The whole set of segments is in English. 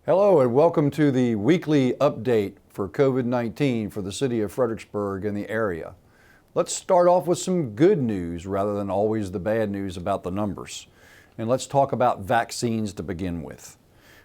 Hello and welcome to the weekly update for COVID-19 for the city of Fredericksburg and the area. Let's start off with some good news rather than always the bad news about the numbers. And let's talk about vaccines to begin with.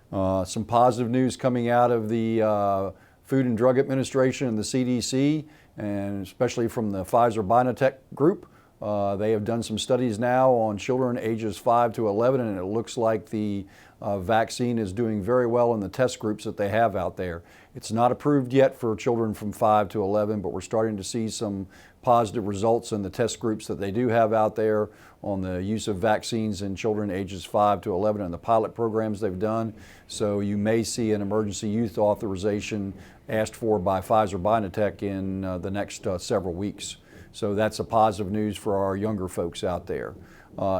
Some positive news coming out of the Food and Drug Administration and the CDC, and especially from the Pfizer-BioNTech group. They have done some studies now on children ages 5 to 11, and it looks like the vaccine is doing very well in the test groups that they have out there. It's not approved yet for children from 5 to 11, but we're starting to see some positive results in the test groups that they do have out there on the use of vaccines in children ages 5 to 11 and the pilot programs they've done. So you may see an emergency use authorization asked for by Pfizer-BioNTech in the next several weeks. So that's a positive news for our younger folks out there.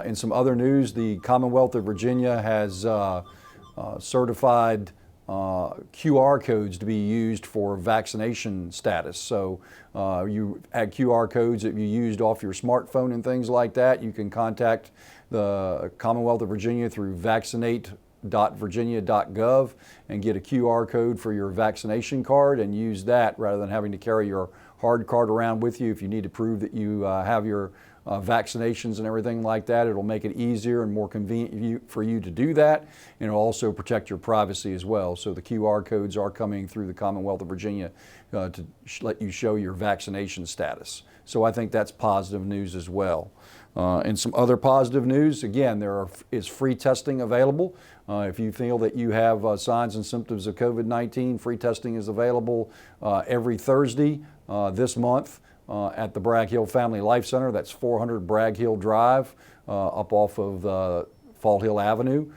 In some other news, the Commonwealth of Virginia has certified QR codes to be used for vaccination status. So you had QR codes that you used off your smartphone and things like that. You can contact the Commonwealth of Virginia through vaccinate.virginia.gov and get a QR code for your vaccination card and use that rather than having to carry your hard card around with you. If you need to prove that you have your vaccinations and everything like that, it'll make it easier and more convenient for you to do that, and it'll also protect your privacy as well. So the QR codes are coming through the Commonwealth of Virginia to let you show your vaccination status. So I think that's positive news as well. And some other positive news, again, there is free testing available. If you feel that you have signs and symptoms of COVID-19, free testing is available every Thursday this month at the Bragg Hill Family Life Center. That's 400 Bragg Hill Drive up off of Fall Hill Avenue.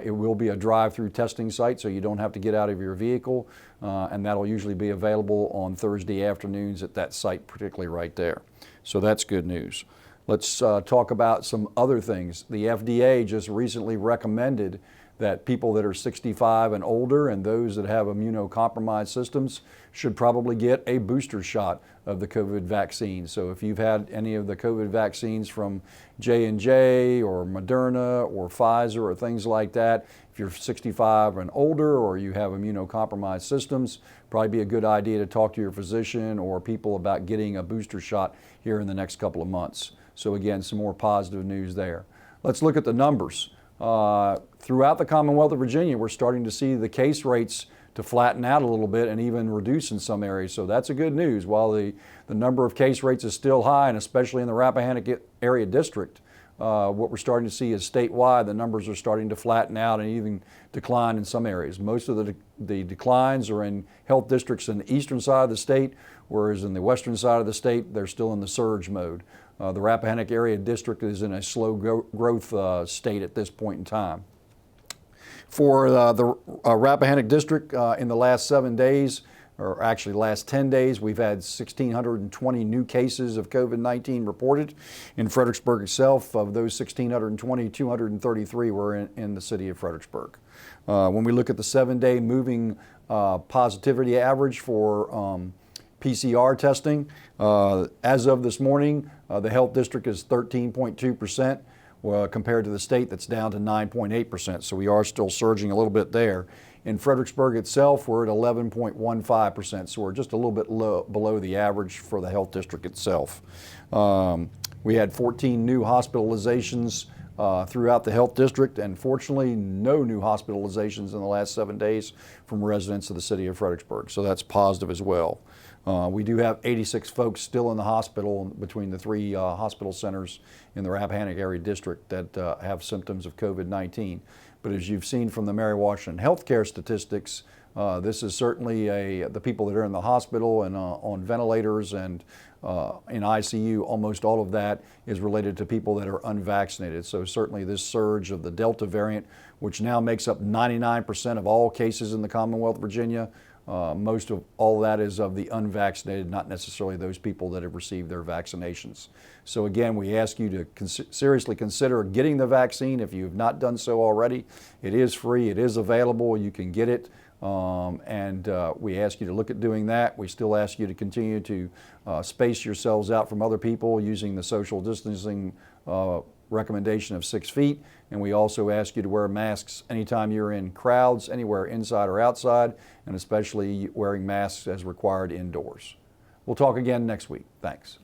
It will be a drive-through testing site, so you don't have to get out of your vehicle, and that'll usually be available on Thursday afternoons at that site, particularly right there. So that's good news. Let's talk about some other things. The FDA just recently recommended that people that are 65 and older and those that have immunocompromised systems should probably get a booster shot of the COVID vaccine. So if you've had any of the COVID vaccines from J&J or Moderna or Pfizer or things like that, if you're 65 and older or you have immunocompromised systems, probably be a good idea to talk to your physician or people about getting a booster shot here in the next couple of months. So again, some more positive news there. Let's look at the numbers. Throughout the Commonwealth of Virginia, we're starting to see the case rates to flatten out a little bit and even reduce in some areas. So that's a good news. While the number of case rates is still high, and especially in the Rappahannock area district, what we're starting to see is statewide, the numbers are starting to flatten out and even decline in some areas. Most of the declines are in health districts in the eastern side of the state, whereas in the western side of the state, they're still in the surge mode. The Rappahannock area district is in a slow growth state at this point in time. For the Rappahannock district in the last 7 days, or actually last 10 days, we've had 1,620 new cases of COVID-19 reported. In Fredericksburg itself, of those 1,620, 233 were in the city of Fredericksburg. When we look at the 7-day moving positivity average for PCR testing, as of this morning, the health district is 13.2%. Compared to the state that's down to 9.8%. So we are still surging a little bit there. In Fredericksburg itself, we're at 11.15%. So we're just a little bit below the average for the health district itself. We had 14 new hospitalizations throughout the health district, and fortunately no new hospitalizations in the last 7 days from residents of the city of Fredericksburg. So that's positive as well. We do have 86 folks still in the hospital between the three hospital centers in the Rappahannock area district that have symptoms of COVID-19. But as you've seen from the Mary Washington healthcare statistics, this is certainly the people that are in the hospital and on ventilators and in ICU, almost all of that is related to people that are unvaccinated. So certainly this surge of the Delta variant, which now makes up 99% of all cases in the Commonwealth of Virginia, most of all that is of the unvaccinated, not necessarily those people that have received their vaccinations. So again, we ask you to seriously consider getting the vaccine if you have not done so already. It is free, it is available, you can get it, and we ask you to look at doing that. We still ask you to continue to space yourselves out from other people using the social distancing recommendation of 6 feet, and we also ask you to wear masks anytime you're in crowds, anywhere inside or outside, and especially wearing masks as required indoors. We'll talk again next week. Thanks.